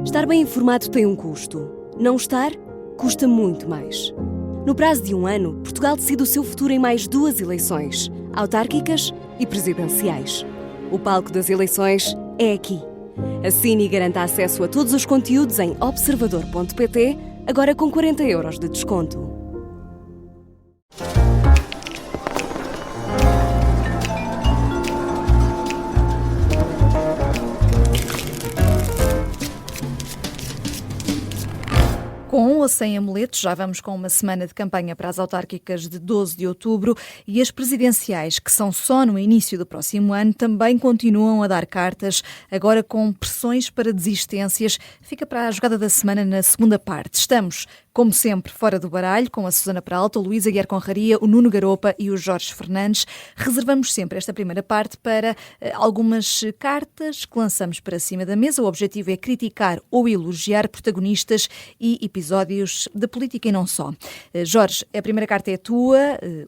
Estar bem informado tem um custo. Não estar, custa muito mais. No prazo de 1 ano, Portugal decide o seu futuro em mais 2 eleições, autárquicas e presidenciais. O palco das eleições é aqui. Assine e garanta acesso a todos os conteúdos em observador.pt, agora com 40 € de desconto. Com ou sem amuletos, já vamos com uma semana de campanha para as autárquicas de 12 de outubro e as presidenciais, que são só no início do próximo ano, também continuam a dar cartas, agora com pressões para desistências. Fica para a jogada da semana na segunda parte. Estamos, como sempre, fora do baralho, com a Susana Peralta, o Luís Aguiar Conraria, o Nuno Garopa e o Jorge Fernandes. Reservamos sempre esta primeira parte para algumas cartas que lançamos para cima da mesa. O objetivo é criticar ou elogiar protagonistas e episódios da política e não só. Jorge, a primeira carta é tua,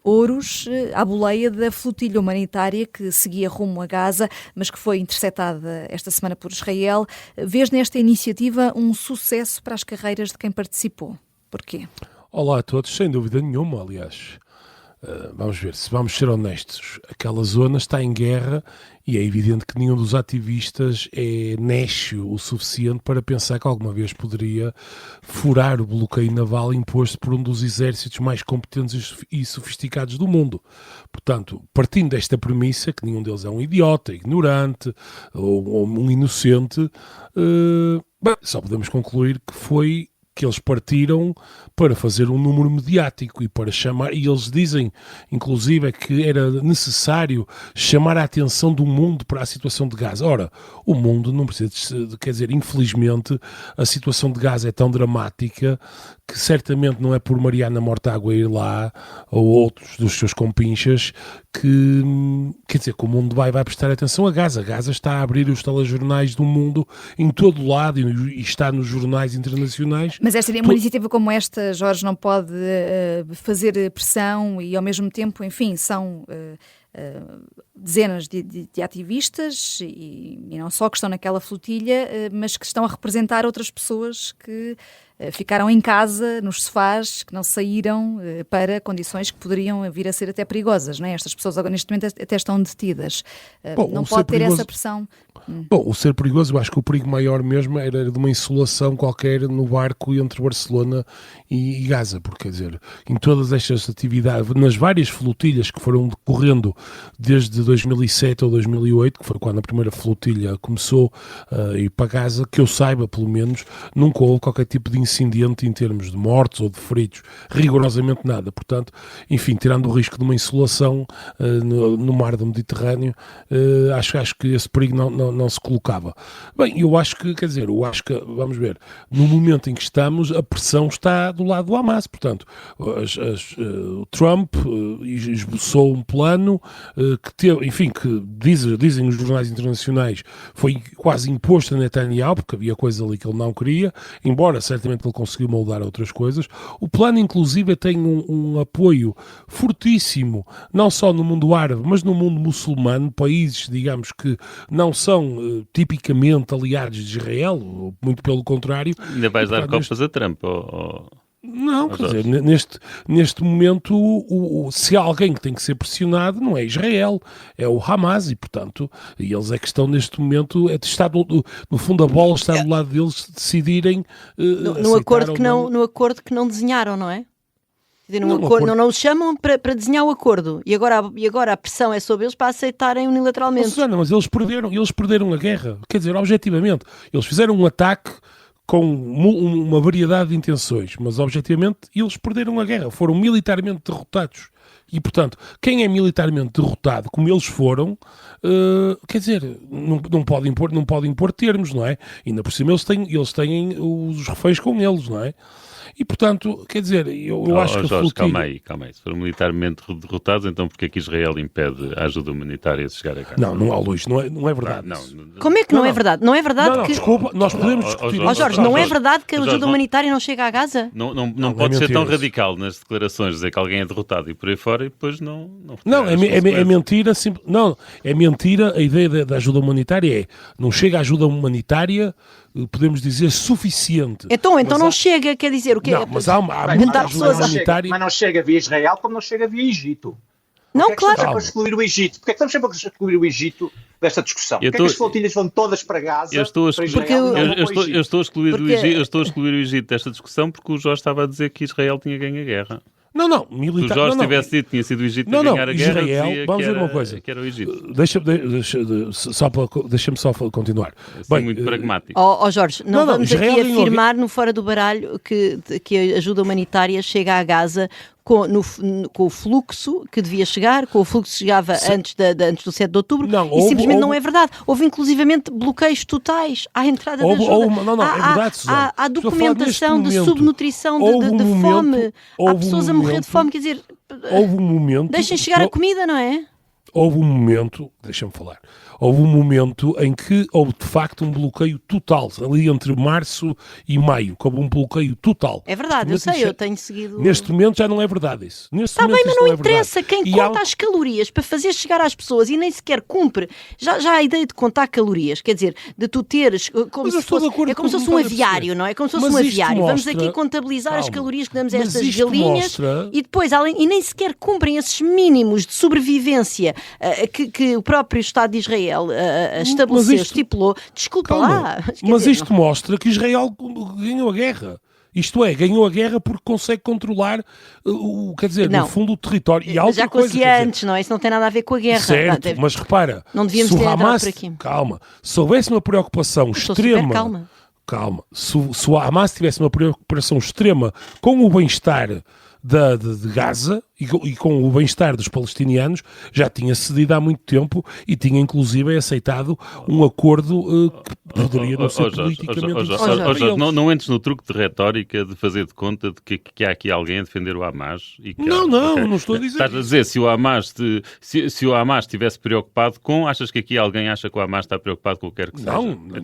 Ouros, à boleia da flotilha humanitária que seguia rumo a Gaza, mas que foi interceptada esta semana por Israel. Vês nesta iniciativa um sucesso para as carreiras de quem participou? Porquê? Olá a todos, sem dúvida nenhuma, aliás. Vamos ver, se vamos ser honestos, aquela zona está em guerra e é evidente que nenhum dos ativistas é néscio o suficiente para pensar que alguma vez poderia furar o bloqueio naval imposto por um dos exércitos mais competentes e sofisticados do mundo. Portanto, partindo desta premissa, que nenhum deles é um idiota, ignorante ou um inocente, só podemos concluir que eles partiram para fazer um número mediático e para chamar, e eles dizem, inclusive, que era necessário chamar a atenção do mundo para a situação de Gaza. Ora, o mundo não precisa quer dizer, infelizmente, a situação de Gaza é tão dramática que certamente não é por Mariana Mortágua ir lá, ou outros dos seus compinchas, que, quer dizer, que o mundo vai prestar atenção a Gaza. Gaza está a abrir os telejornais do mundo em todo lado e está nos jornais internacionais. Mas uma iniciativa como esta, Jorge, não pode fazer pressão e, ao mesmo tempo, enfim, são dezenas de ativistas e não só que estão naquela flotilha, mas que estão a representar outras pessoas que ficaram em casa, nos sofás, que não saíram para condições que poderiam vir a ser até perigosas, não é? Estas pessoas agora, neste momento, até estão detidas. Não pode ter essa pressão. Bom, o ser perigoso, eu acho que o perigo maior mesmo era de uma insolação qualquer no barco entre Barcelona e Gaza, porque, quer dizer, em todas estas atividades, nas várias flotilhas que foram decorrendo desde 2007 ou 2008, que foi quando a primeira flotilha começou a ir para Gaza, que eu saiba, pelo menos, nunca houve qualquer tipo de incidente em termos de mortos ou de feridos, rigorosamente nada. Portanto, enfim, tirando o risco de uma insolação no mar do Mediterrâneo, acho que esse perigo não se colocava. Bem, eu acho que, vamos ver, no momento em que estamos, a pressão está do lado do Hamas. Portanto, o Trump esboçou um plano que teve, enfim, que dizem os jornais internacionais, foi quase imposto a Netanyahu, porque havia coisa ali que ele não queria, embora certamente ele conseguiu moldar outras coisas. O plano, inclusive, tem um apoio fortíssimo, não só no mundo árabe, mas no mundo muçulmano, países, digamos, que não são tipicamente aliados de Israel, muito pelo contrário. Ainda vais dar copas a Trump? Não, quer dizer, neste momento, se há alguém que tem que ser pressionado, não é Israel, é o Hamas, e portanto, eles é que estão neste momento, no fundo a bola está do lado deles decidirem no acordo que não desenharam, não é? Quer dizer, não os chamam para desenhar o acordo e agora a pressão é sobre eles para aceitarem unilateralmente. Susana, mas eles perderam a guerra, quer dizer, objetivamente, eles fizeram um ataque com uma variedade de intenções, mas objetivamente eles perderam a guerra, foram militarmente derrotados. E, portanto, quem é militarmente derrotado, como eles foram, quer dizer, não pode impor termos, não é? Ainda por cima eles têm os reféns com eles, não é? E, portanto, quer dizer, eu acho que a Jorge, flotilha... calma aí. Se foram militarmente derrotados, então porquê é que Israel impede a ajuda humanitária de chegar a casa? Não, Luís, não é verdade. Como é que não é verdade? Não é verdade que... Desculpa, nós podemos discutir... Jorge, não é verdade que a ajuda humanitária não chega a Gaza? Não pode ser tão radical nas declarações, dizer que alguém é derrotado e por aí fora e depois não é mentira. É mentira. A ideia da ajuda humanitária não chega a ajuda humanitária podemos dizer, suficiente. Então não chega, quer dizer, o que não, mas há muita ajuda humanitária. Mas não chega via Israel como não chega via Egito. Não, claro. Estamos sempre a excluir o Egito? Porque é que estamos sempre a excluir o Egito desta discussão? Porque é que as flotilhas vão todas para Gaza? Eu estou a excluir o Egito desta discussão porque o Jorge estava a dizer que Israel tinha ganho a guerra. Não, militar. Se o Jorge tivesse dito que tinha sido o Egito a ganhar a guerra, Israel, vamos ver uma coisa. Que era o Egito. Deixa-me só continuar. Bem, muito pragmático. Jorge, não vamos aqui afirmar no Fora do Baralho que a ajuda humanitária chega a Gaza com o fluxo que devia chegar, com o fluxo que chegava antes do 7 de outubro, simplesmente não é verdade. Houve inclusivamente bloqueios totais à entrada da ajuda. É verdade, Susana. Há documentação de subnutrição, de fome. Há pessoas a morrer de fome, quer dizer... Houve um momento... Deixem chegar a comida, não é? Houve um momento, deixa-me falar, houve um momento em que houve de facto um bloqueio total, ali entre março e maio, que houve um bloqueio total. É verdade, eu sei, eu tenho seguido... Neste momento já não é verdade isso. Está bem, mas não interessa, quem conta as calorias para fazer chegar às pessoas e nem sequer cumpre, já há a ideia de contar calorias, quer dizer, de tu teres, como se fosse um aviário, não é? Como se fosse um aviário, vamos aqui contabilizar as calorias que damos a estas galinhas e depois, e nem sequer cumprem esses mínimos de sobrevivência que o próprio Estado de Israel estabeleceu, estipulou. Desculpa lá. Mas isto mostra que Israel ganhou a guerra. Isto é, ganhou a guerra porque consegue controlar, no fundo, o território. E já acontecia antes, não é? Isso não tem nada a ver com a guerra. Certo, mas repara, não devíamos ter Hamas, por aqui. Calma, se houvesse uma preocupação extrema... Calma. Se o Hamas tivesse uma preocupação extrema com o bem-estar de Gaza e com o bem-estar dos palestinianos, já tinha cedido há muito tempo e tinha inclusive aceitado um acordo que poderia não ser politicamente... Jorge, não entres no truque de retórica de fazer de conta de que há aqui alguém a defender o Hamas. E que não estou a dizer. Estás a dizer, se o Hamas estivesse preocupado achas que aqui alguém acha que o Hamas está preocupado com o que quer que seja?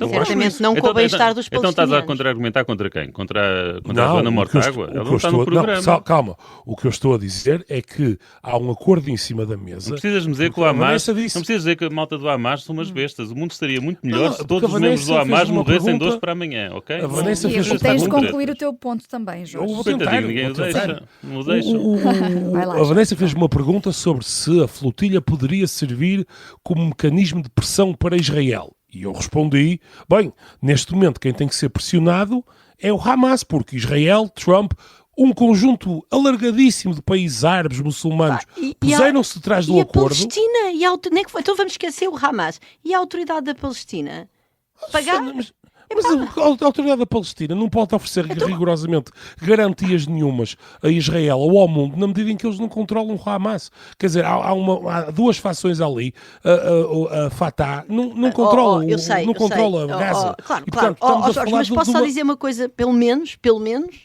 Certamente não com o bem-estar dos palestinianos. Então estás a contra-argumentar contra quem? Contra a Joana Mortágua? Ela não está no programa. Calma, o que eu estou a dizer é que há um acordo em cima da mesa. Não precisas dizer que o Hamas, não precisas dizer que a malta do Hamas são umas bestas. O mundo estaria muito melhor se todos os membros do Hamas morressem de hoje para amanhã, ok? A Vanessa fez uma tens de concluir o teu ponto também, Jorge. Eu vou tentar. Ninguém o deixa. Não o deixa. A Vanessa fez uma pergunta sobre se a flotilha poderia servir como mecanismo de pressão para Israel. E eu respondi, bem, neste momento quem tem que ser pressionado é o Hamas, porque Israel, Trump, um conjunto alargadíssimo de países árabes, muçulmanos, puseram-se atrás do acordo. E a Palestina? Então vamos esquecer o Hamas. E a autoridade da Palestina? Pagar... Mas a autoridade da Palestina não pode oferecer rigorosamente garantias nenhumas a Israel ou ao mundo na medida em que eles não controlam o Hamas. Quer dizer, há duas fações ali. A Fatah não controla, não controla Gaza. Claro. Jorge, mas posso só dizer uma coisa, pelo menos,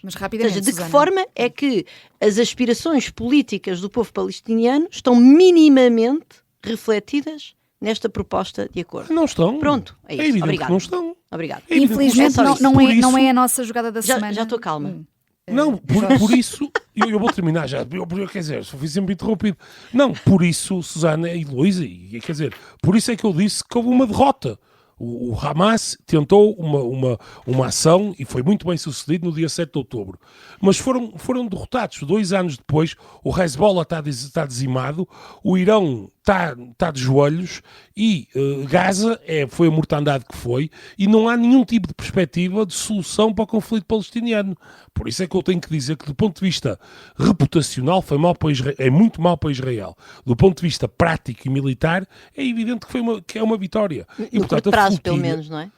mas rapidamente, ou seja, de que forma é que as aspirações políticas do povo palestiniano estão minimamente refletidas nesta proposta de acordo? Não estão. Pronto, é isso. Evidente Obrigado. Que não estão. Obrigado. Infelizmente não é a nossa jogada da semana. Já estou calma. Não, por isso, eu vou terminar já, quer dizer, fui sempre interrompido. Não, por isso, Susana e Luísa, quer dizer, por isso é que eu disse que houve uma derrota. O Hamas tentou uma ação e foi muito bem sucedido no dia 7 de outubro. Mas foram derrotados. 2 anos depois, o Hezbollah está dizimado, o Irão está de joelhos e Gaza foi a mortandade que foi e não há nenhum tipo de perspectiva de solução para o conflito palestiniano. Por isso é que eu tenho que dizer que do ponto de vista reputacional é muito mal para Israel. Do ponto de vista prático e militar é evidente que é uma vitória. E, no curto prazo, pelo menos, não é?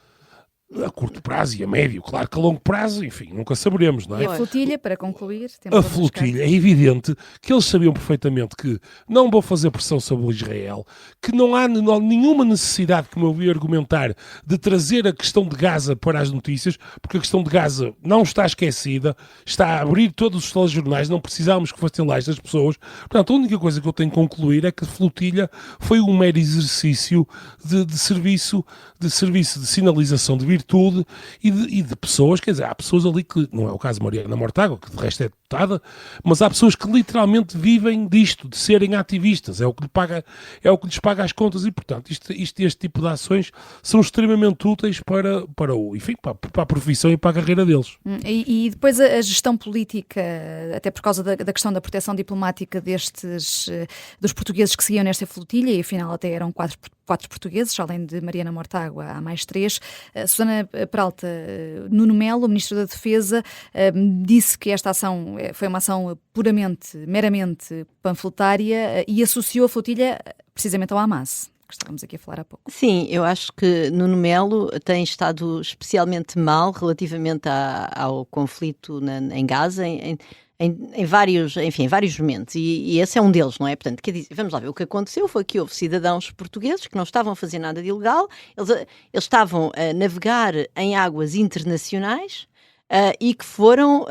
A curto prazo e a médio, claro que a longo prazo, enfim, nunca saberemos, não é? E a flotilha, para concluir? A flotilha, é evidente que eles sabiam perfeitamente que não vão fazer pressão sobre Israel, que não há nenhuma necessidade, como eu vi argumentar, de trazer a questão de Gaza para as notícias, porque a questão de Gaza não está esquecida, está a abrir todos os telejornais, não precisávamos que fossem lá estas pessoas. Portanto, a única coisa que eu tenho que concluir é que a flotilha foi um mero exercício de serviço de sinalização de virtude virtude e de pessoas, quer dizer, há pessoas ali que, não é o caso de Mariana Mortágua, que de resto é deputada, mas há pessoas que literalmente vivem disto, de serem ativistas, é o que lhes paga as contas e, portanto, este tipo de ações são extremamente úteis para a profissão e para a carreira deles. E depois a gestão política, até por causa da questão da proteção diplomática dos portugueses que seguiam nesta flotilha, e afinal até eram quatro portugueses, além de Mariana Mortágua, há mais 3. Susana Peralta, Nuno Melo, o Ministro da Defesa, disse que esta ação foi uma ação meramente panfletária e associou a flotilha precisamente ao Hamas, que estávamos aqui a falar há pouco. Sim, eu acho que Nuno Melo tem estado especialmente mal relativamente ao conflito em Gaza, em vários momentos, e esse é um deles, não é? Portanto, quer dizer, vamos lá ver, o que aconteceu foi que houve cidadãos portugueses que não estavam a fazer nada de ilegal, eles estavam a navegar em águas internacionais, e que foram,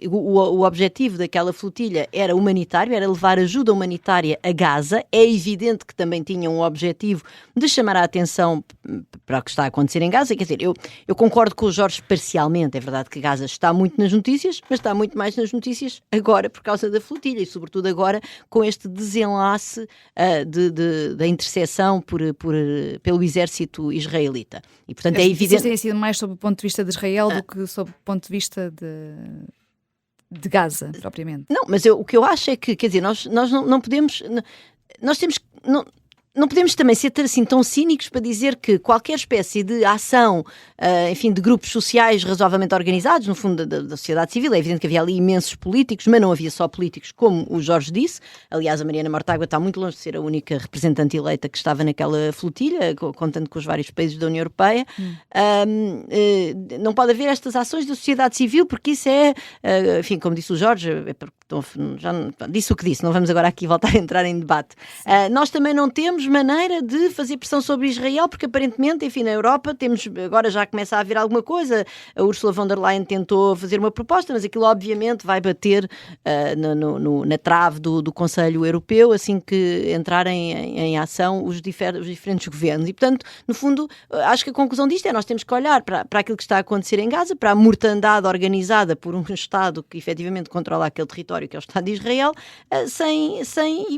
o objetivo daquela flotilha era humanitário, era levar ajuda humanitária a Gaza. É evidente que também tinham um objetivo de chamar a atenção para o que está a acontecer em Gaza. Quer dizer, eu concordo com o Jorge parcialmente. É verdade que Gaza está muito nas notícias, mas está muito mais nas notícias agora por causa da flotilha e, sobretudo, agora com este desenlace da interseção pelo exército israelita. E, portanto, é evidente... Isso tem sido mais sob o ponto de vista de Israel do que sob o ponto de vista de Gaza, propriamente. Não, mas o que eu acho é que, quer dizer, nós não podemos... Nós temos que... Não podemos também ser assim tão cínicos para dizer que qualquer espécie de ação, de grupos sociais razoavelmente organizados, no fundo da sociedade civil, é evidente que havia ali imensos políticos, mas não havia só políticos, como o Jorge disse. Aliás, a Mariana Mortágua está muito longe de ser a única representante eleita que estava naquela flotilha, contando com os vários países da União Europeia. Não pode haver estas ações da sociedade civil, porque isso é, como disse o Jorge, já disse o que disse, não vamos agora aqui voltar a entrar em debate. Nós também não temos maneira de fazer pressão sobre Israel, porque aparentemente, na Europa agora já começa a haver alguma coisa. A Ursula von der Leyen tentou fazer uma proposta, mas aquilo obviamente vai bater na trave do Conselho Europeu assim que entrarem em ação os diferentes governos. E, portanto, no fundo, acho que a conclusão disto é nós temos que olhar para aquilo que está a acontecer em Gaza, para a mortandade organizada por um Estado que efetivamente controla aquele território que é o Estado de Israel,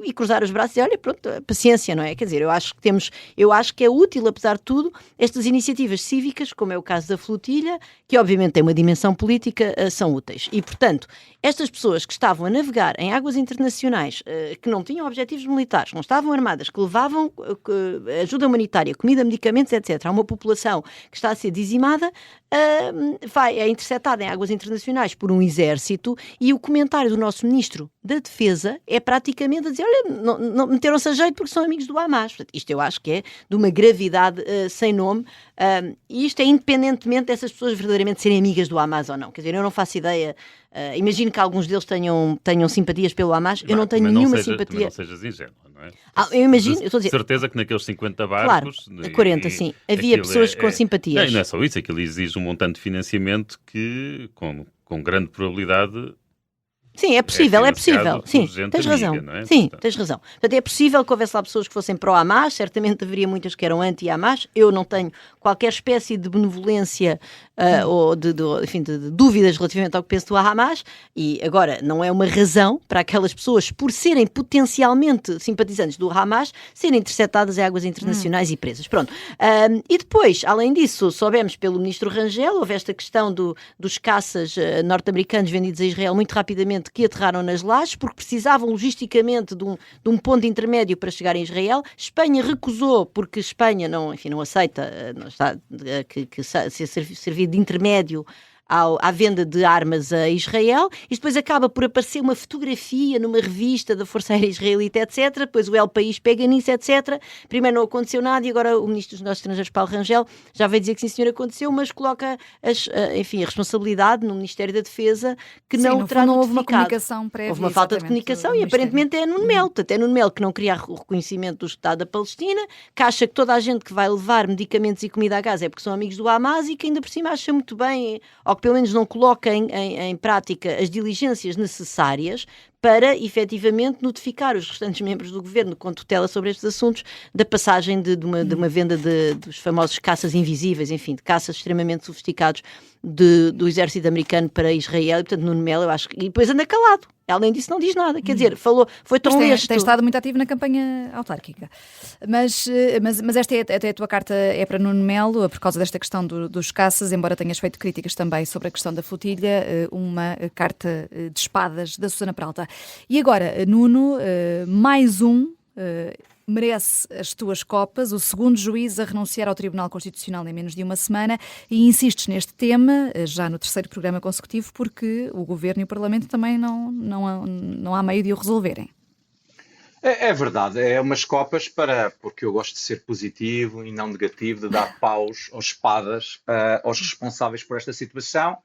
e cruzar os braços e olha, pronto, paciência, não é? Quer dizer, eu acho que é útil, apesar de tudo, estas iniciativas cívicas, como é o caso da flotilha, que obviamente tem uma dimensão política, são úteis. E, portanto, estas pessoas que estavam a navegar em águas internacionais, que não tinham objetivos militares, não estavam armadas, que levavam ajuda humanitária, comida, medicamentos, etc., a uma população que está a ser dizimada, é interceptada em águas internacionais por um exército, e o comentário do nosso Ministro da Defesa é praticamente a dizer, olha, não meteram-se a jeito porque são amigos do Hamas. Portanto, isto eu acho que é de uma gravidade sem nome, e isto é independentemente dessas pessoas verdadeiramente serem amigas do Hamas ou não. Quer dizer, eu não faço ideia, imagino que alguns deles tenham simpatias pelo Hamas, eu não tenho nenhuma simpatia. Não sejas ingênua, não é? Eu imagino, eu estou a dizer... certeza que naqueles 50 barcos... Claro, 40, sim. Havia pessoas com simpatias. Não é só isso, aquilo exige um montante de financiamento que, com grande probabilidade... Sim, é possível. Sim, tens razão. Amiga, não é? Sim, tens razão. Portanto, é possível que houvesse lá pessoas que fossem pró-Hamas, certamente haveria muitas que eram anti-Hamas. Eu não tenho qualquer espécie de benevolência ou de dúvidas relativamente ao que penso do Hamas, e agora não é uma razão para aquelas pessoas, por serem potencialmente simpatizantes do Hamas, serem interceptadas em águas internacionais e presas. Pronto. E depois, além disso, soubemos pelo Ministro Rangel, houve esta questão dos caças norte-americanos vendidos a Israel muito rapidamente, que aterraram nas lajes, porque precisavam logisticamente de um ponto intermédio para chegar em Israel. Espanha recusou, porque Espanha não aceita que ser servido de intermédio à venda de armas a Israel. Isto depois acaba por aparecer uma fotografia numa revista da Força Aérea Israelita, etc. Depois o El País pega nisso, etc. Primeiro não aconteceu nada e agora o Ministro dos Negócios Estrangeiros, Paulo Rangel, já veio dizer que sim, senhor, aconteceu, mas coloca a responsabilidade no Ministério da Defesa, que não terá não notificado. Houve uma comunicação prévia. Houve uma falta de comunicação e aparentemente é Nuno Melo. Até Nuno Melo, que não queria o reconhecimento do Estado da Palestina, que acha que toda a gente que vai levar medicamentos e comida a Gaza é porque são amigos do Hamas e que ainda por cima acha muito bem, ou pelo menos não coloca em prática as diligências necessárias para, efetivamente, notificar os restantes membros do governo com tutela sobre estes assuntos da passagem de uma venda dos famosos caças invisíveis, enfim, de caças extremamente sofisticados do exército americano para Israel. E, portanto, Nuno Melo, eu acho que... E depois anda calado. Além disso, não diz nada. Quer dizer, foi tão lesto. Tem estado muito ativo na campanha autárquica. Mas esta é a tua carta, é para Nuno Melo, por causa desta questão dos caças, embora tenhas feito críticas também sobre a questão da flotilha, uma carta de espadas da Susana Peralta. E agora, Nuno, mais merece as tuas copas, o segundo juiz a renunciar ao Tribunal Constitucional em menos de uma semana, e insistes neste tema já no terceiro programa consecutivo porque o Governo e o Parlamento também não há meio de o resolverem. É verdade, é umas copas porque eu gosto de ser positivo e não negativo, de dar paus ou espadas aos responsáveis por esta situação.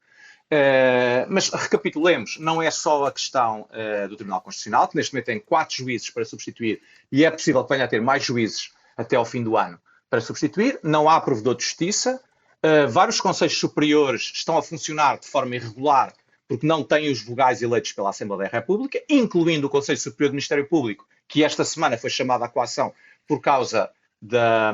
Mas recapitulemos, não é só a questão do Tribunal Constitucional, que neste momento tem 4 juízes para substituir e é possível que venha a ter mais juízes até ao fim do ano para substituir. Não há provedor de justiça, vários conselhos superiores estão a funcionar de forma irregular porque não têm os vogais eleitos pela Assembleia da República, incluindo o Conselho Superior do Ministério Público, que esta semana foi chamado à coação por causa da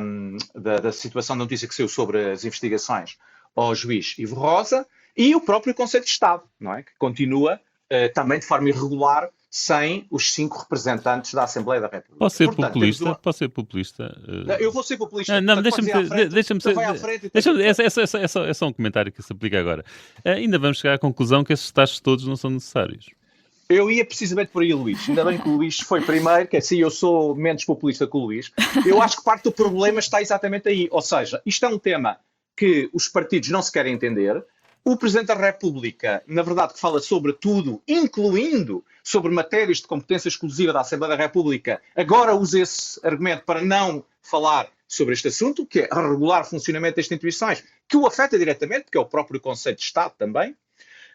situação da notícia que saiu sobre as investigações ao juiz Ivo Rosa. E o próprio Conselho de Estado, não é? Que continua também de forma irregular, sem os 5 representantes da Assembleia da República. Posso ser populista? Eu vou ser populista. Não, é só um comentário que se aplica agora. Ainda vamos chegar à conclusão que esses taxas todos não são necessários. Eu ia precisamente por aí, Luís. Ainda bem que o Luís foi primeiro, que assim eu sou menos populista que o Luís. Eu acho que parte do problema está exatamente aí. Ou seja, isto é um tema que os partidos não se querem entender. O Presidente da República, na verdade, que fala sobre tudo, incluindo sobre matérias de competência exclusiva da Assembleia da República, agora usa esse argumento para não falar sobre este assunto, que é o regular funcionamento das instituições, que o afeta diretamente, que é o próprio Conselho de Estado também.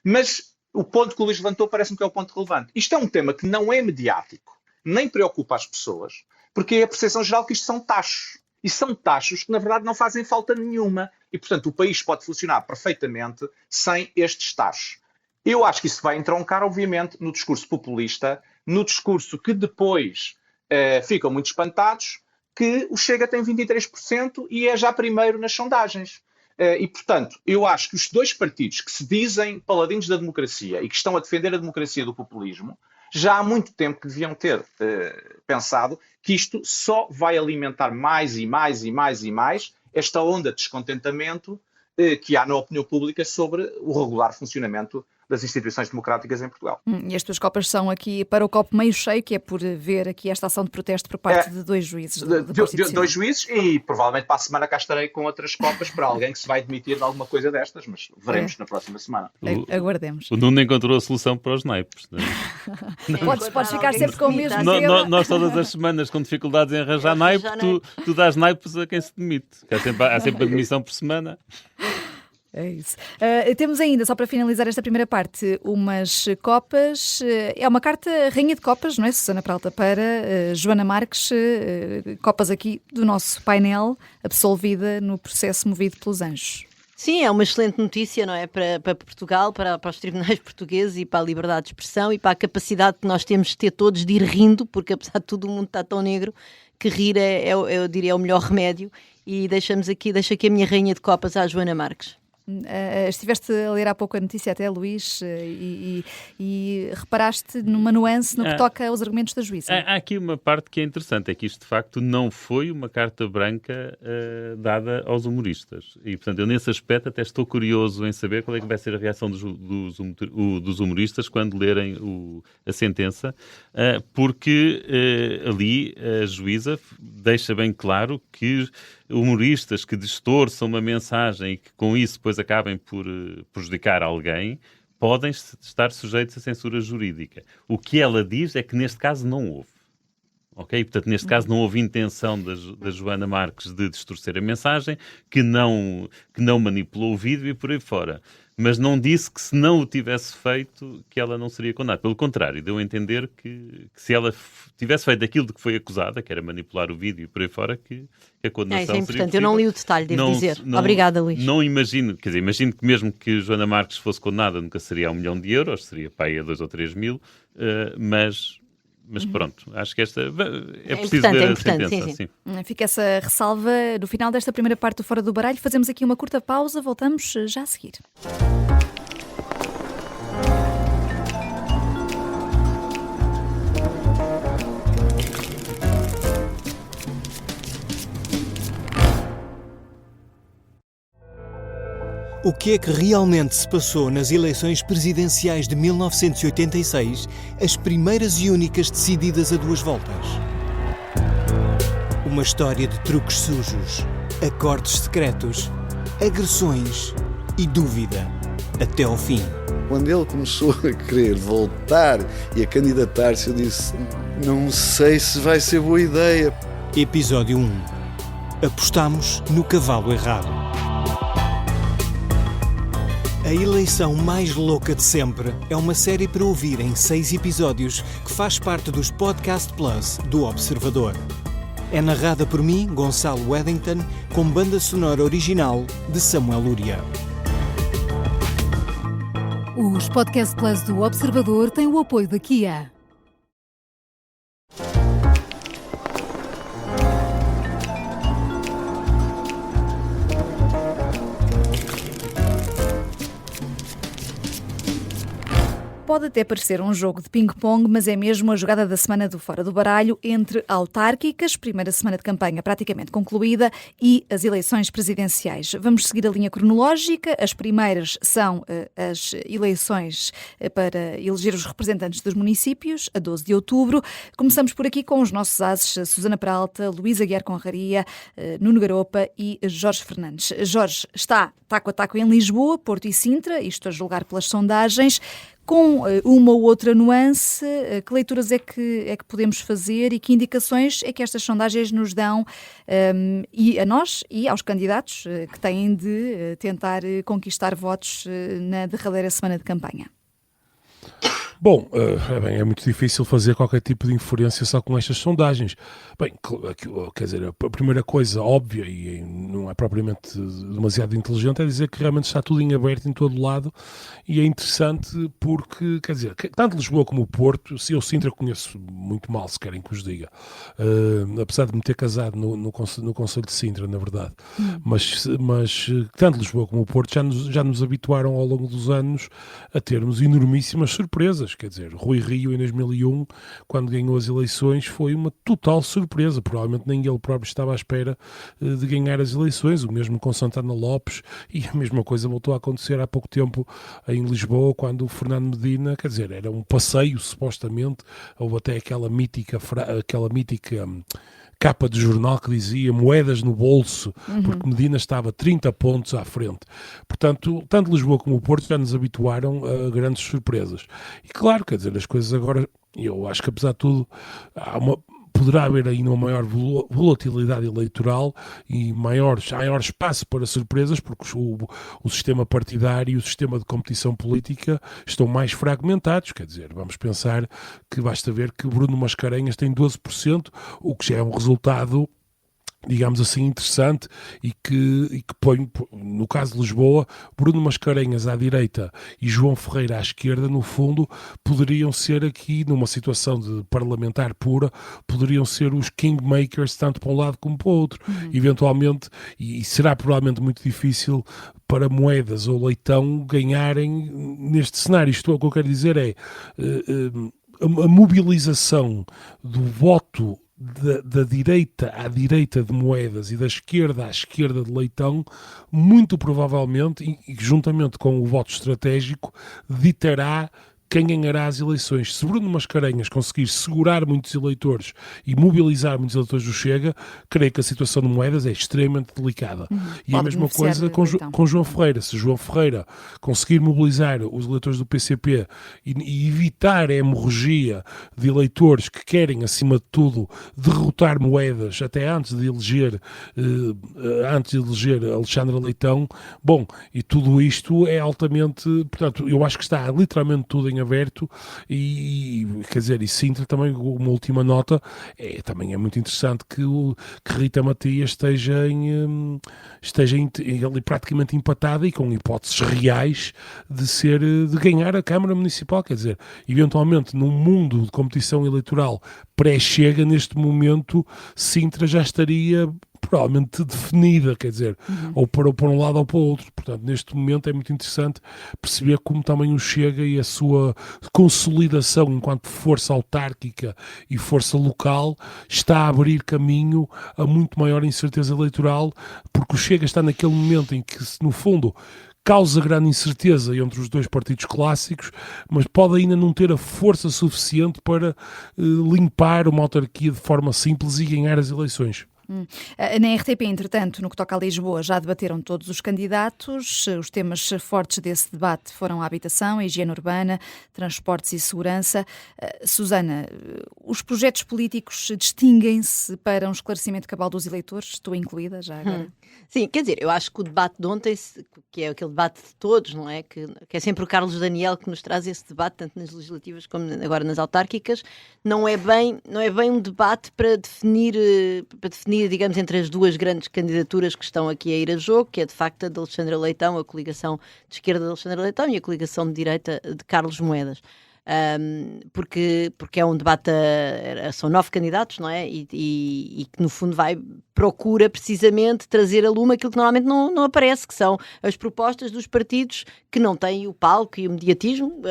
Mas o ponto que o Luís levantou parece-me que é o ponto relevante. Isto é um tema que não é mediático, nem preocupa as pessoas, porque é a percepção geral que isto são taxos. E são taxos que, na verdade, não fazem falta nenhuma. E, portanto, o país pode funcionar perfeitamente sem estes taxos. Eu acho que isso vai entroncar, obviamente, no discurso populista, no discurso que depois ficam muito espantados, que o Chega tem 23% e é já primeiro nas sondagens. E, portanto, eu acho que os 2 partidos que se dizem paladinos da democracia e que estão a defender a democracia do populismo, já há muito tempo que deviam ter pensado que isto só vai alimentar mais e mais e mais e mais esta onda de descontentamento que há na opinião pública sobre o regular funcionamento das instituições democráticas em Portugal. E as tuas copas são aqui para o copo meio cheio, que é por ver aqui esta ação de protesto por parte de 2 juízes. De 2 juízes e provavelmente para a semana cá estarei com outras copas para alguém que se vai demitir de alguma coisa destas, mas veremos na próxima semana. Aguardemos. O Nuno encontrou a solução para os naipes. Podes ficar sempre com o mesmo nós todas as semanas com dificuldades em arranjar naipe, tu dás naipes a quem se demite. Há sempre a demissão por semana. É isso. Temos ainda, só para finalizar esta primeira parte, umas copas. É uma carta rainha de copas, não é, Susana Peralta, para Joana Marques, copas aqui do nosso painel, absolvida no processo movido pelos anjos. Sim, é uma excelente notícia, não é? Para Portugal, para os tribunais portugueses e para a liberdade de expressão e para a capacidade que nós temos de ter todos de ir rindo, porque apesar de tudo o mundo está tão negro que rir eu diria, é o melhor remédio. E deixo aqui a minha rainha de copas à Joana Marques. Estiveste a ler há pouco a notícia até, Luís, e reparaste numa nuance no que toca aos argumentos da juíza. Há aqui uma parte que é interessante, é que isto de facto não foi uma carta branca dada aos humoristas. E portanto eu nesse aspecto até estou curioso em saber qual é que vai ser a reação dos humoristas quando lerem a sentença, porque ali a juíza deixa bem claro que humoristas que distorçam uma mensagem e que com isso depois acabem por prejudicar alguém, podem estar sujeitos à censura jurídica. O que ela diz é que neste caso não houve. ok? Portanto, neste caso não houve intenção da Joana Marques de distorcer a mensagem, que não manipulou o vídeo e por aí fora. Mas não disse que se não o tivesse feito, que ela não seria condenada. Pelo contrário, deu a entender que se ela tivesse feito aquilo de que foi acusada, que era manipular o vídeo e por aí fora, que a condenação isso é seria importante. Eu não li o detalhe, devo dizer. Obrigada, Luís. Não imagino, quer dizer, imagino que mesmo que Joana Marques fosse condenada, nunca seria a 1 milhão de euros, seria para aí a 2 ou 3 mil, mas pronto, acho que esta é preciso ver a sentença. Sim. Fica essa ressalva no final desta primeira parte do Fora do Baralho. Fazemos aqui uma curta pausa, voltamos já a seguir. O que é que realmente se passou nas eleições presidenciais de 1986, as primeiras e únicas decididas a 2 voltas? Uma história de truques sujos, acordos secretos, agressões e dúvida até ao fim. Quando ele começou a querer voltar e a candidatar-se, eu disse, não sei se vai ser boa ideia. Episódio 1. Apostamos no cavalo errado. A eleição mais louca de sempre é uma série para ouvir em 6 episódios que faz parte dos Podcast Plus do Observador. É narrada por mim, Gonçalo Weddington, com banda sonora original de Samuel Lúria. Os Podcast Plus do Observador têm o apoio da Kia. Pode até parecer um jogo de ping-pong, mas é mesmo a jogada da semana do Fora do Baralho entre autárquicas, primeira semana de campanha praticamente concluída, e as eleições presidenciais. Vamos seguir a linha cronológica. As primeiras são as eleições para eleger os representantes dos municípios, a 12 de outubro. Começamos por aqui com os nossos ases, Susana Peralta, Luísa Aguiar Conraria, Nuno Garopa e Jorge Fernandes. Jorge está taco a taco em Lisboa, Porto e Sintra, isto a julgar pelas sondagens. Com uma ou outra nuance, que leituras é que podemos fazer e que indicações é que estas sondagens nos dão e a nós e aos candidatos que têm de tentar conquistar votos na derradeira semana de campanha? Bom, é muito difícil fazer qualquer tipo de inferência só com estas sondagens. Bem, quer dizer, a primeira coisa óbvia e não é propriamente demasiado inteligente é dizer que realmente está tudo em aberto em todo lado e é interessante porque, quer dizer, tanto Lisboa como o Porto, se eu Sintra conheço muito mal, se querem que os diga, apesar de me ter casado no Conselho de Sintra, na verdade, mas tanto Lisboa como o Porto já nos habituaram ao longo dos anos a termos enormíssimas surpresas. Quer dizer, Rui Rio em 2001, quando ganhou as eleições, foi uma total surpresa. Provavelmente nem ele próprio estava à espera de ganhar as eleições. O mesmo com Santana Lopes, e a mesma coisa voltou a acontecer há pouco tempo em Lisboa, quando o Fernando Medina, quer dizer, era um passeio, supostamente. Houve até aquela mítica capa de jornal que dizia moedas no bolso, porque Medina estava 30 pontos à frente. Portanto, tanto Lisboa como o Porto já nos habituaram a grandes surpresas. E claro, quer dizer, as coisas agora, eu acho que apesar de tudo, poderá haver aí uma maior volatilidade eleitoral e maior espaço para surpresas, porque o sistema partidário e o sistema de competição política estão mais fragmentados. Quer dizer, vamos pensar que basta ver que Bruno Mascarenhas tem 12%, o que já é um resultado, digamos assim, interessante e que põe, no caso de Lisboa, Bruno Mascarenhas à direita e João Ferreira à esquerda, no fundo, poderiam ser aqui, numa situação de parlamentar pura, poderiam ser os kingmakers, tanto para um lado como para o outro. Eventualmente, e será provavelmente muito difícil para Moedas ou Leitão ganharem neste cenário. Isto, o que eu quero dizer é a mobilização do voto da direita à direita de Moedas e da esquerda à esquerda de Leitão, muito provavelmente, e juntamente com o voto estratégico, ditará quem ganhará as eleições. Se Bruno Mascarenhas conseguir segurar muitos eleitores e mobilizar muitos eleitores do Chega, creio que a situação de Moedas é extremamente delicada. E a mesma coisa com João Ferreira. Se João Ferreira conseguir mobilizar os eleitores do PCP e evitar a hemorragia de eleitores que querem, acima de tudo, derrotar Moedas até antes de eleger Alexandre Leitão, bom, e tudo isto é altamente, portanto, eu acho que está literalmente tudo em aberto e quer dizer, e Sintra também, uma última nota, também é muito interessante que Rita Matias esteja ali praticamente empatada e com hipóteses reais de ganhar a Câmara Municipal, quer dizer, eventualmente num mundo de competição eleitoral pré-Chega, neste momento Sintra já estaria provavelmente definida, quer dizer, ou para um lado ou para o outro. Portanto, neste momento é muito interessante perceber como também o Chega e a sua consolidação enquanto força autárquica e força local está a abrir caminho a muito maior incerteza eleitoral, porque o Chega está naquele momento em que, no fundo, causa grande incerteza entre os dois partidos clássicos, mas pode ainda não ter a força suficiente para limpar uma autarquia de forma simples e ganhar as eleições. Na RTP, entretanto, no que toca a Lisboa, já debateram todos os candidatos. Os temas fortes desse debate foram a habitação, a higiene urbana, transportes e segurança. Susana, os projetos políticos distinguem-se para um esclarecimento cabal dos eleitores? Estou incluída já agora. Sim, quer dizer, eu acho que o debate de ontem, que é aquele debate de todos, não é? Que é sempre o Carlos Daniel que nos traz esse debate, tanto nas legislativas como agora nas autárquicas, não é bem um debate para definir, digamos, entre as duas grandes candidaturas que estão aqui a ir a jogo, que é de facto a de Alexandre Leitão, a coligação de esquerda de Alexandre Leitão e a coligação de direita de Carlos Moedas. Porque é um debate, são 9 candidatos, não é? E que no fundo procura precisamente trazer a lume aquilo que normalmente não aparece, que são as propostas dos partidos que não têm o palco e o mediatismo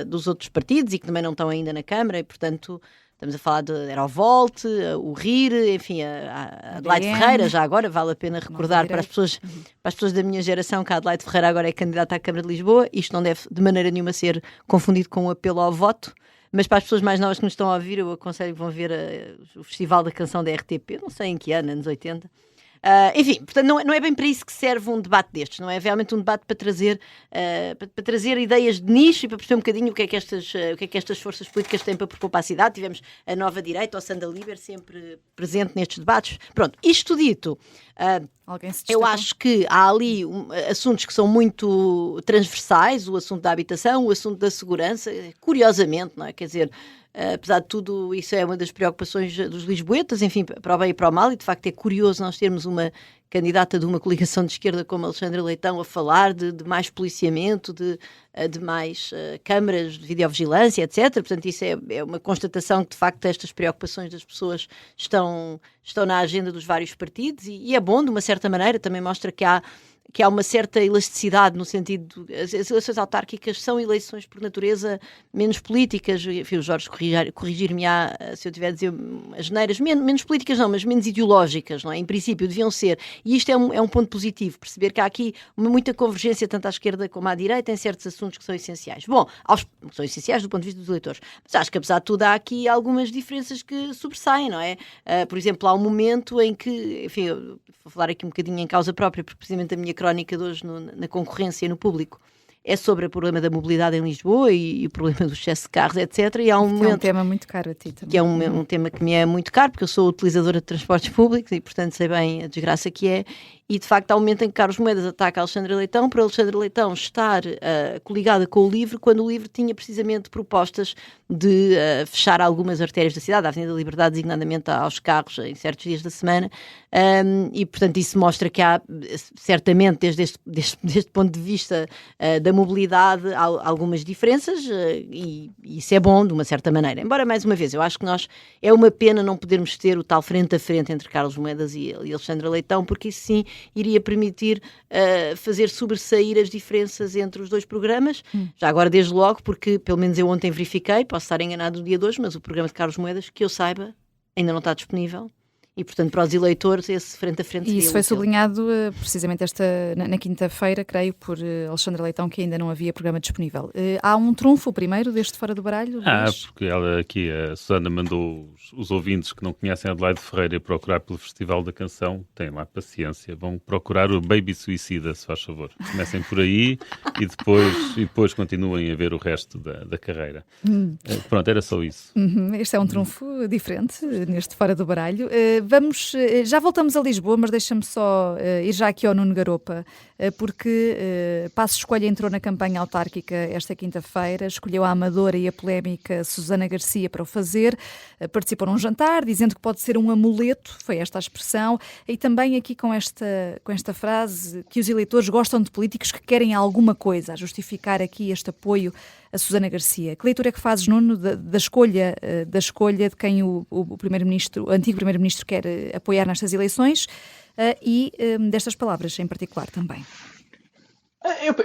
dos outros partidos e que também não estão ainda na Câmara e, portanto, estamos a falar de Aerovolt, o RIR, enfim, a Adelaide Ferreira, já agora vale a pena recordar para as pessoas da minha geração que a Adelaide Ferreira agora é candidata à Câmara de Lisboa. Isto não deve de maneira nenhuma ser confundido com um apelo ao voto, mas para as pessoas mais novas que nos estão a ouvir, eu aconselho que vão ver o Festival da Canção da RTP, não sei em que ano, anos 80. Enfim, portanto, não é bem para isso que serve um debate destes, não é realmente um debate para trazer ideias de nicho e para perceber um bocadinho o que é que estas forças políticas têm para propor para a cidade. Tivemos a Nova Direita, o Sanda Liber, sempre presente nestes debates. Pronto, isto dito, eu acho que há ali assuntos que são muito transversais, o assunto da habitação, o assunto da segurança, curiosamente, não é? Quer dizer, apesar de tudo, isso é uma das preocupações dos lisboetas, enfim, para o bem e para o mal, e de facto é curioso nós termos uma candidata de uma coligação de esquerda como Alexandre Leitão a falar de mais policiamento, de mais câmaras de videovigilância, etc. Portanto, isso é uma constatação que de facto estas preocupações das pessoas estão na agenda dos vários partidos e é bom, de uma certa maneira, também mostra que há uma certa elasticidade no sentido de as eleições autárquicas são eleições por natureza menos políticas, enfim, o Jorge corrigir-me-á se eu tiver a dizer as neiras, menos políticas não, mas menos ideológicas, não é? Em princípio deviam ser, e isto é um ponto positivo, perceber que há aqui muita convergência tanto à esquerda como à direita em certos assuntos que são essenciais. Bom, são essenciais do ponto de vista dos eleitores, mas acho que apesar de tudo há aqui algumas diferenças que sobressaem, não é? Por exemplo, há um momento em que, enfim, eu vou falar aqui um bocadinho em causa própria, porque precisamente a minha crónica de hoje na concorrência no público é sobre o problema da mobilidade em Lisboa e o problema do excesso de carros, etc. E há um tema muito caro a ti também. Que é um tema que me é muito caro, porque eu sou utilizadora de transportes públicos e, portanto, sei bem a desgraça que é. E, de facto, há um momento em que Carlos Moedas ataca Alexandre Leitão, por Alexandre Leitão estar coligada com o LIVRE, quando o LIVRE tinha precisamente propostas de fechar algumas artérias da cidade, a Avenida da Liberdade, designadamente aos carros em certos dias da semana, e, portanto, isso mostra que há, certamente, desde ponto de vista da mobilidade, há algumas diferenças, e isso é bom, de uma certa maneira. Embora, mais uma vez, eu acho que é uma pena não podermos ter o tal frente a frente entre Carlos Moedas e Alexandre Leitão, porque isso sim iria permitir fazer sobressair as diferenças entre os dois programas. Já agora, desde logo, porque pelo menos eu ontem verifiquei, posso estar enganado no dia de hoje, mas o programa de Carlos Moedas, que eu saiba, ainda não está disponível E, portanto, para os eleitores, esse frente a frente. E isso foi sublinhado precisamente na quinta-feira, creio, por Alexandra Leitão, que ainda não havia programa disponível. Há um trunfo primeiro deste Fora do Baralho? Porque ela aqui, a Susana, mandou os ouvintes que não conhecem Adelaide Ferreira a procurar pelo Festival da Canção. Têm lá paciência, vão procurar o Baby Suicida, se faz favor. Comecem por aí e depois continuem a ver o resto da carreira. Pronto, era só isso. Este é um trunfo diferente neste Fora do Baralho. Já voltamos a Lisboa, mas deixa-me só ir já aqui ao Nuno Garopa, porque Passos Escolha entrou na campanha autárquica esta quinta-feira, escolheu a amadora e a polémica Susana Garcia para o fazer, participou num jantar, dizendo que pode ser um amuleto, foi esta a expressão, e também aqui com esta frase que os eleitores gostam de políticos que querem alguma coisa, a justificar aqui este apoio a Susana Garcia. Que leitura é que fazes, Nuno, da escolha de quem o antigo Primeiro-Ministro quer apoiar nestas eleições e destas palavras em particular também?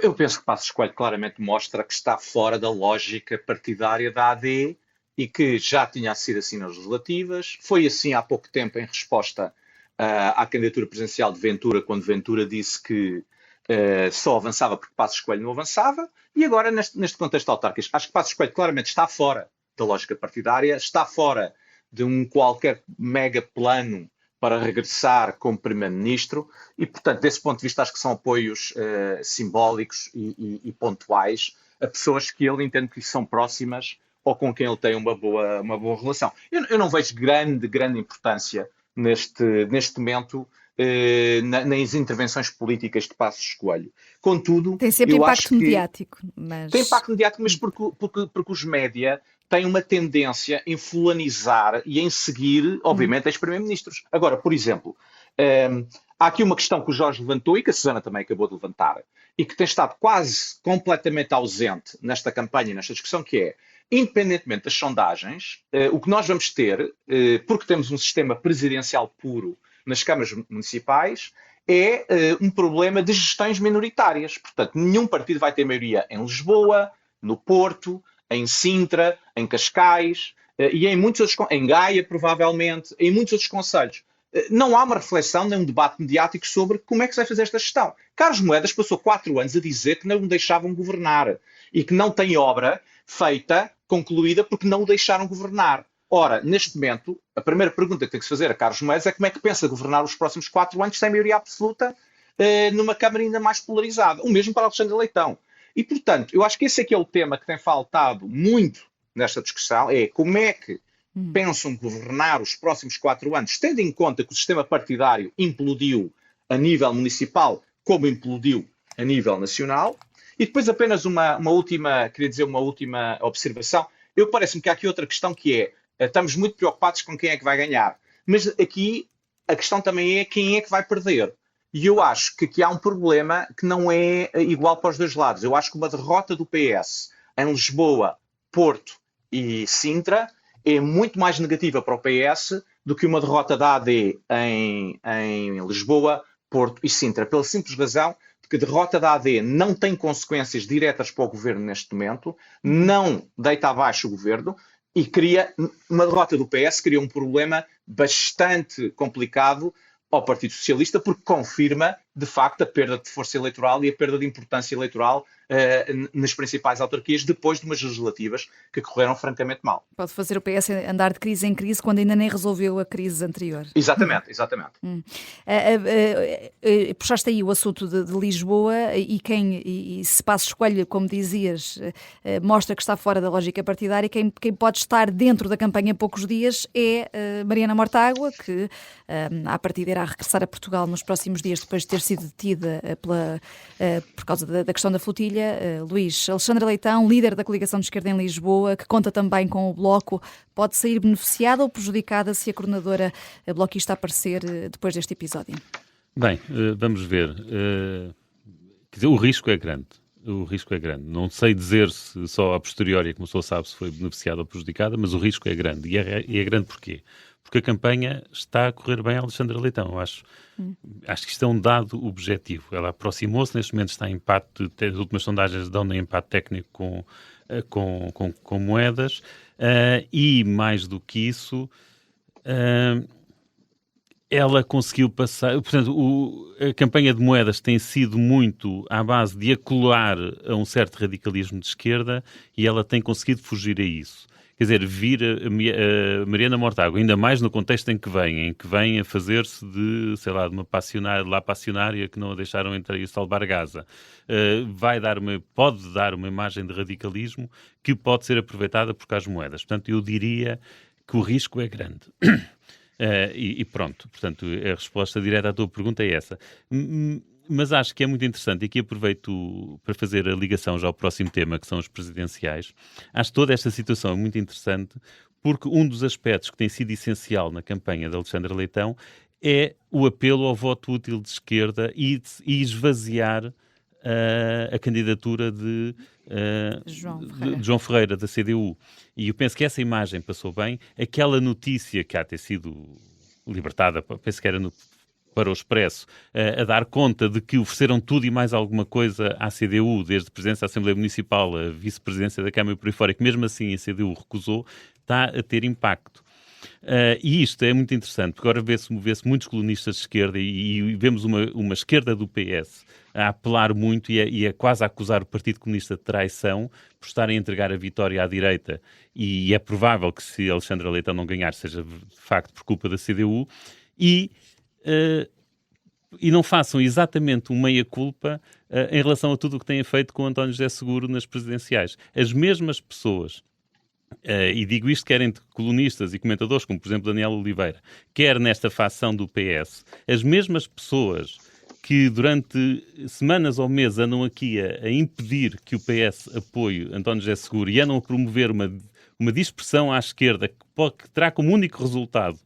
Eu penso que Passos Coelho claramente mostra que está fora da lógica partidária da AD e que já tinha sido assim nas legislativas. Foi assim há pouco tempo em resposta à candidatura presidencial de Ventura, quando Ventura disse que só avançava porque Passos Coelho não avançava. E agora, neste contexto autárquico, acho que Passos Coelho claramente está fora da lógica partidária, está fora de um qualquer mega plano para regressar como Primeiro-Ministro e, portanto, desse ponto de vista, acho que são apoios simbólicos e pontuais a pessoas que ele entende que são próximas ou com quem ele tem uma boa relação. Eu não vejo grande importância neste momento nas intervenções políticas de Passos Coelho. Contudo, tem sempre impacto mediático. Tem impacto mediático, mas porque os média têm uma tendência em fulanizar e em seguir, obviamente, ex-primeiros-ministros. Agora, por exemplo, há aqui uma questão que o Jorge levantou e que a Susana também acabou de levantar e que tem estado quase completamente ausente nesta campanha e nesta discussão, que é, independentemente das sondagens, o que nós vamos ter, porque temos um sistema presidencial puro nas câmaras municipais, é um problema de gestões minoritárias. Portanto, nenhum partido vai ter maioria em Lisboa, no Porto, em Sintra, em Cascais e em muitos outros, em Gaia, provavelmente, em muitos outros concelhos. Não há uma reflexão, nem um debate mediático sobre como é que se vai fazer esta gestão. Carlos Moedas passou 4 anos a dizer que não o deixavam governar e que não tem obra feita, concluída, porque não o deixaram governar. Ora, neste momento, a primeira pergunta que tem que se fazer a Carlos Moedas é como é que pensa governar os próximos 4 anos sem maioria absoluta numa Câmara ainda mais polarizada. O mesmo para Alexandre Leitão. E, portanto, eu acho que esse aqui é o tema que tem faltado muito nesta discussão, é como é que pensam governar os próximos 4 anos, tendo em conta que o sistema partidário implodiu a nível municipal, como implodiu a nível nacional. E depois apenas uma última observação. Parece-me que há aqui outra questão que é, estamos muito preocupados com quem é que vai ganhar, mas aqui a questão também é quem é que vai perder. E eu acho que aqui há um problema que não é igual para os dois lados. Eu acho que uma derrota do PS em Lisboa, Porto e Sintra é muito mais negativa para o PS do que uma derrota da AD em Lisboa, Porto e Sintra, pela simples razão de que a derrota da AD não tem consequências diretas para o governo neste momento, não deita abaixo o governo e cria uma derrota do PS, cria um problema bastante complicado ao Partido Socialista, porque confirma, de facto, a perda de força eleitoral e a perda de importância eleitoral nas principais autarquias, depois de umas legislativas que correram francamente mal. Pode fazer o PS andar de crise em crise quando ainda nem resolveu a crise anterior. Exatamente. Puxaste aí o assunto de Lisboa e se Passos Coelho, como dizias, mostra que está fora da lógica partidária, quem pode estar dentro da campanha há poucos dias é Mariana Mortágua, que à partida irá regressar a Portugal nos próximos dias, depois de ter sido detida por causa da questão da flotilha. Luís, Alexandra Leitão, líder da coligação de esquerda em Lisboa, que conta também com o Bloco, pode sair beneficiada ou prejudicada se a coordenadora bloquista aparecer depois deste episódio? Bem, vamos ver. Quer dizer, o risco é grande. Não sei dizer se só a posteriori, como a pessoa sabe, se foi beneficiada ou prejudicada, mas o risco é grande. E é grande porquê? Porque a campanha está a correr bem a Alexandra Leitão. Eu acho que isto é um dado objetivo. Ela aproximou-se, neste momento está em empate, as últimas sondagens dão em empate técnico com Moedas, e mais do que isso, ela conseguiu passar... Portanto, a campanha de Moedas tem sido muito à base de acolher a um certo radicalismo de esquerda e ela tem conseguido fugir a isso. Quer dizer, vir a Mariana Mortágua, ainda mais no contexto em que vem a fazer-se de, sei lá, de uma passionária que não a deixaram entrar e salvar Gaza, pode dar uma imagem de radicalismo que pode ser aproveitada por Carlos Moedas. Portanto, eu diria que o risco é grande. E pronto, portanto, a resposta direta à tua pergunta é essa. Mas acho que é muito interessante, e aqui aproveito para fazer a ligação já ao próximo tema, que são os presidenciais. Acho que toda esta situação é muito interessante, porque um dos aspectos que tem sido essencial na campanha de Alexandre Leitão é o apelo ao voto útil de esquerda e esvaziar a candidatura de João Ferreira, da CDU. E eu penso que essa imagem passou bem. Aquela notícia que há de ter sido libertada, penso que era para o Expresso, a dar conta de que ofereceram tudo e mais alguma coisa à CDU, desde a presidência da Assembleia Municipal, a vice-presidência da Câmara e por aí fora, que mesmo assim a CDU recusou, está a ter impacto. E isto é muito interessante, porque agora vê-se muitos colunistas de esquerda e vemos uma esquerda do PS a apelar muito e a quase a acusar o Partido Comunista de traição por estarem a entregar a vitória à direita. E é provável que, se Alexandre Leitão não ganhar, seja de facto por culpa da CDU. E não façam exatamente um meia-culpa em relação a tudo o que têm feito com António José Seguro nas presidenciais. As mesmas pessoas, e digo isto quer entre colunistas e comentadores, como por exemplo Daniel Oliveira, quer nesta facção do PS, as mesmas pessoas que durante semanas ou meses andam aqui a impedir que o PS apoie António José Seguro e andam a promover uma dispersão à esquerda que terá como único resultado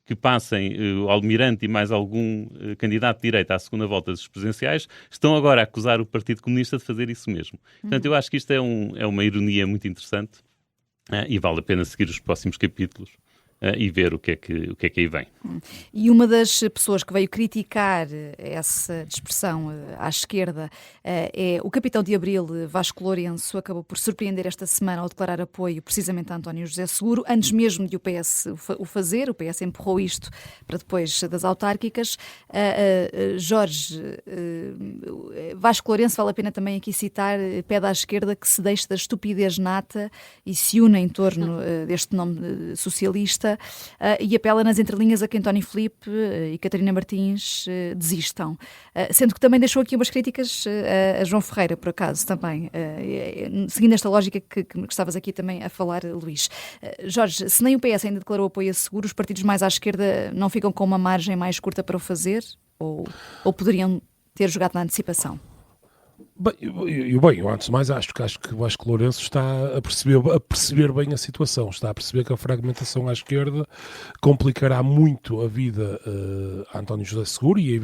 que passem o Almirante e mais algum candidato de direita à segunda volta das presidenciais, estão agora a acusar o Partido Comunista de fazer isso mesmo. Portanto, eu acho que isto é uma ironia muito interessante e vale a pena seguir os próximos capítulos e ver o que é que aí vem. E uma das pessoas que veio criticar essa dispersão à esquerda é o capitão de Abril, Vasco Lourenço, acabou por surpreender esta semana ao declarar apoio precisamente a António José Seguro, antes mesmo de o PS o fazer. O PS empurrou isto para depois das autárquicas. Jorge, Vasco Lourenço, vale a pena também aqui citar, pede à esquerda que se deixe da estupidez nata e se une em torno deste nome socialista, e apela nas entrelinhas a que António Filipe e Catarina Martins desistam. Sendo que também deixou aqui umas críticas a João Ferreira, por acaso, também. Seguindo esta lógica que estavas aqui também a falar, Luís. Jorge, se nem o PS ainda declarou apoio a Seguro, os partidos mais à esquerda não ficam com uma margem mais curta para o fazer? Ou poderiam ter jogado na antecipação? Bem, eu antes de mais acho que o Vasco Lourenço está a perceber bem a situação, está a perceber que a fragmentação à esquerda complicará muito a vida a António José Seguro e a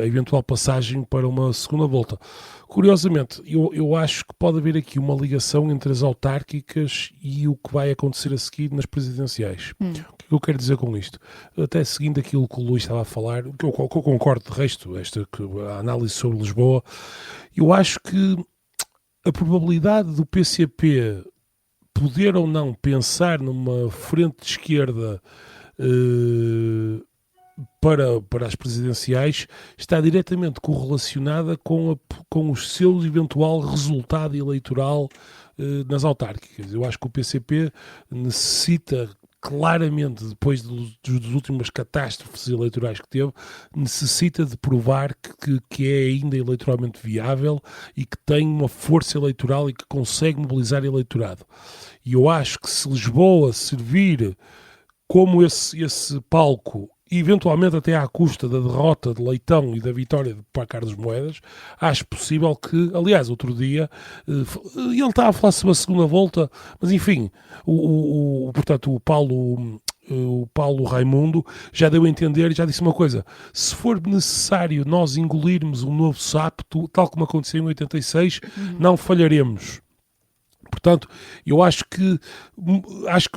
eventual passagem para uma segunda volta. Curiosamente, eu acho que pode haver aqui uma ligação entre as autárquicas e o que vai acontecer a seguir nas presidenciais. O que eu quero dizer com isto? Até seguindo aquilo que o Luís estava a falar, que eu concordo de resto, a análise sobre Lisboa, eu acho que a probabilidade do PCP poder ou não pensar numa frente de esquerda para as presidenciais está diretamente correlacionada com o seu eventual resultado eleitoral nas autárquicas. Eu acho que o PCP necessita claramente, depois das últimas catástrofes eleitorais que teve, necessita de provar que é ainda eleitoralmente viável e que tem uma força eleitoral e que consegue mobilizar eleitorado. E eu acho que se Lisboa servir como esse palco, eventualmente até à custa da derrota de Leitão e da vitória para Carlos Moedas, acho possível que, aliás, outro dia, ele estava a falar sobre a segunda volta, mas enfim, portanto, o Paulo Raimundo já deu a entender e já disse uma coisa: se for necessário nós engolirmos um novo sapo, tal como aconteceu em 86, não falharemos. Portanto, eu acho que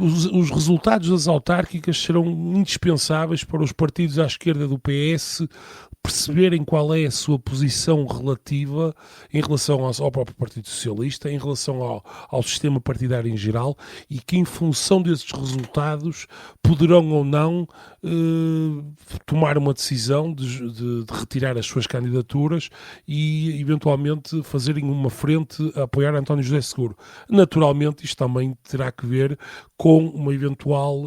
os resultados das autárquicas serão indispensáveis para os partidos à esquerda do PS perceberem qual é a sua posição relativa em relação ao próprio Partido Socialista, em relação ao sistema partidário em geral, e que em função desses resultados poderão ou não tomar uma decisão de retirar as suas candidaturas e eventualmente fazerem uma frente a apoiar António José Seguro. Naturalmente isto também terá que ver com uma eventual,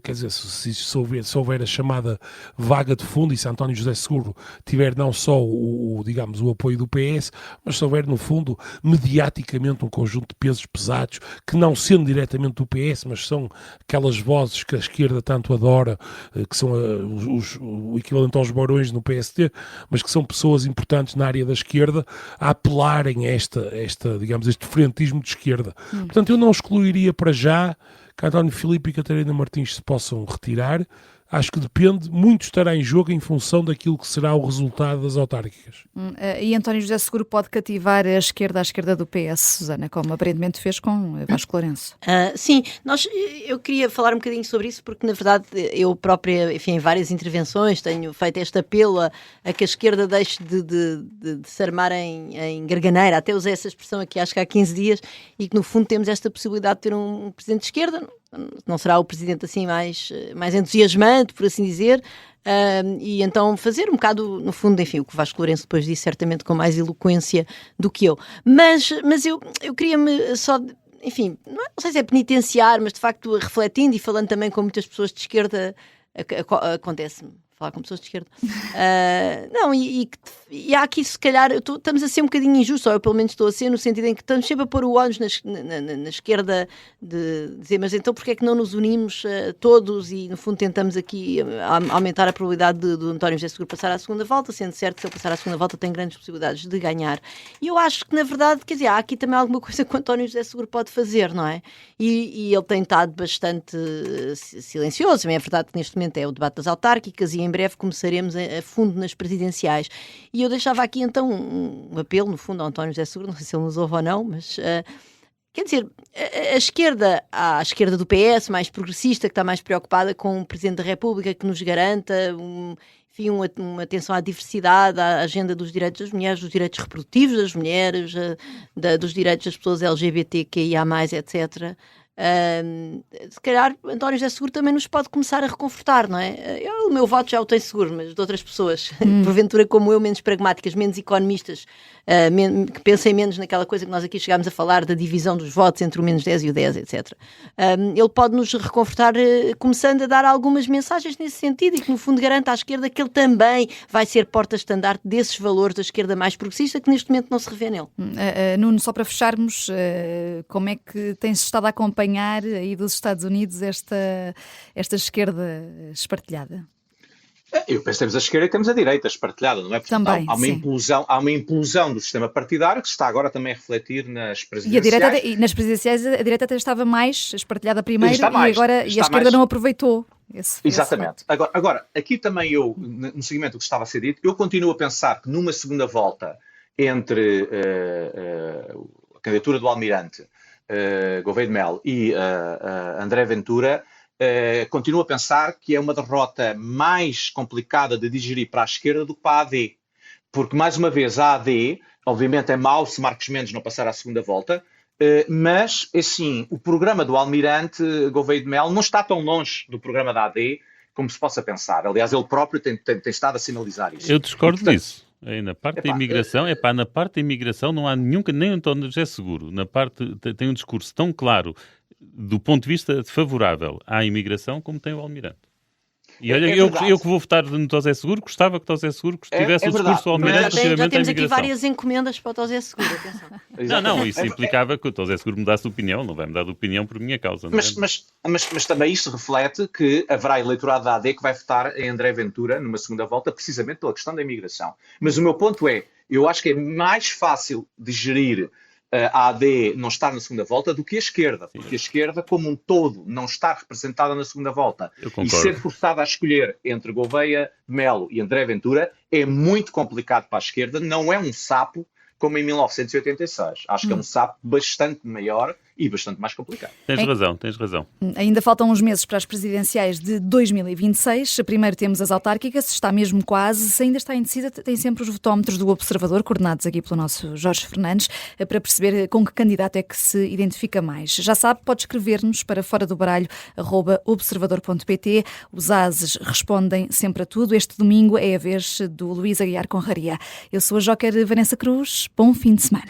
quer dizer, se houver a chamada vaga de fundo e se António José Seguro tiver não só o apoio do PS, mas se houver no fundo mediaticamente um conjunto de pesos pesados que não sendo diretamente do PS, mas são aquelas vozes que a esquerda tanto adora, que são o equivalente aos barões no PSD, mas que são pessoas importantes na área da esquerda a apelarem a este frentismo de esquerda. Portanto, eu não excluiria para já que António Filipe e Catarina Martins se possam retirar. Acho que depende, muito estará em jogo em função daquilo que será o resultado das autárquicas. E António José Seguro pode cativar a esquerda à esquerda do PS, Susana, como aparentemente fez com Vasco Lourenço. Sim, eu queria falar um bocadinho sobre isso, porque na verdade eu própria, enfim, em várias intervenções tenho feito este apelo a que a esquerda deixe de se armar em garganeira. Até usei essa expressão aqui acho que há 15 dias, e que no fundo temos esta possibilidade de ter um presidente de esquerda. Não será o presidente assim mais entusiasmante, por assim dizer, e então fazer um bocado, no fundo, enfim, o que o Vasco Lourenço depois disse, certamente com mais eloquência do que eu. Mas eu queria-me só, enfim, não sei se é penitenciar, mas de facto refletindo e falando também com muitas pessoas de esquerda, acontece-me falar com pessoas de esquerda. E há aqui, se calhar, estamos a ser um bocadinho injustos, ou eu pelo menos estou a ser, no sentido em que estamos sempre a pôr o ónus na esquerda de dizer, mas então porquê é que não nos unimos todos e, no fundo, tentamos aqui aumentar a probabilidade do António José Seguro passar à segunda volta, sendo certo que se ele passar à segunda volta tem grandes possibilidades de ganhar. E eu acho que, na verdade, quer dizer, há aqui também alguma coisa que o António José Seguro pode fazer, não é? E ele tem estado bastante silencioso. Também é verdade que neste momento é o debate das autárquicas e em breve começaremos a fundo nas presidenciais. E eu deixava aqui então um apelo, no fundo, ao António José Seguro, não sei se ele nos ouve ou não, mas quer dizer, a esquerda, à esquerda do PS, mais progressista, que está mais preocupada com o Presidente da República, que nos garanta uma atenção à diversidade, à agenda dos direitos das mulheres, dos direitos reprodutivos das mulheres, dos direitos das pessoas LGBTQIA+, etc., se calhar António José Seguro também nos pode começar a reconfortar, não é? O meu voto já o tenho seguro, mas de outras pessoas, porventura como eu, menos pragmáticas, menos economistas, que pensem menos naquela coisa que nós aqui chegámos a falar, da divisão dos votos entre o menos 10 e o 10, etc. Ele pode nos reconfortar começando a dar algumas mensagens nesse sentido e que no fundo garanta à esquerda que ele também vai ser porta-estandarte desses valores da esquerda mais progressista que neste momento não se revê nele. Nuno, só para fecharmos, como é que tem-se estado a acompanhar aí dos Estados Unidos esta esquerda espartilhada? Eu penso que temos a esquerda e temos a direita espartilhada, não é? Portanto, também, há uma implosão do sistema partidário que se está agora também a refletir nas presidenciais. E nas presidenciais a direita até estava mais espartilhada primeiro e agora a esquerda não aproveitou. Exatamente. Agora, aqui também eu, no seguimento do que estava a ser dito, eu continuo a pensar que numa segunda volta entre a candidatura do Almirante, Gouveia de Melo e André Ventura, continuo a pensar que é uma derrota mais complicada de digerir para a esquerda do que para a AD. Porque, mais uma vez, a AD, obviamente é mau se Marcos Mendes não passar à segunda volta, mas, assim, o programa do Almirante Gouveia de Melo não está tão longe do programa da AD como se possa pensar. Aliás, ele próprio tem estado a sinalizar isso. Eu discordo disso. Na parte da imigração, na parte da imigração não há nem António José Seguro. Tem um discurso tão claro do ponto de vista favorável à imigração como tem o Almirante. E olha, eu que vou votar no José Seguro, gostava que o José Seguro tivesse o discurso do Almirante relativamente à imigração. Já temos aqui várias encomendas para o José Seguro, atenção. Não, isso implicava que o José Seguro mudasse de opinião, não vai mudar de opinião por minha causa. Mas também isso reflete que haverá eleitorado da AD que vai votar em André Ventura numa segunda volta, precisamente pela questão da imigração. Mas o meu ponto é, eu acho que é mais fácil de gerir a AD não estar na segunda volta do que a esquerda, porque a esquerda como um todo não está representada na segunda volta e ser forçada a escolher entre Gouveia de Melo e André Ventura é muito complicado para a esquerda, não é um sapo como em 1986, acho que é um sapo bastante maior e bastante mais complicado. Tens razão. Ainda faltam uns meses para as presidenciais de 2026. Primeiro temos as autárquicas, está mesmo quase. Se ainda está indecisa, tem sempre os votómetros do Observador, coordenados aqui pelo nosso Jorge Fernandes, para perceber com que candidato é que se identifica mais. Já sabe, pode escrever-nos para foradobaralho@observador.pt. Os ases respondem sempre a tudo. Este domingo é a vez do Luís Aguiar Conraria. Eu sou a Joker Vanessa Cruz. Bom fim de semana.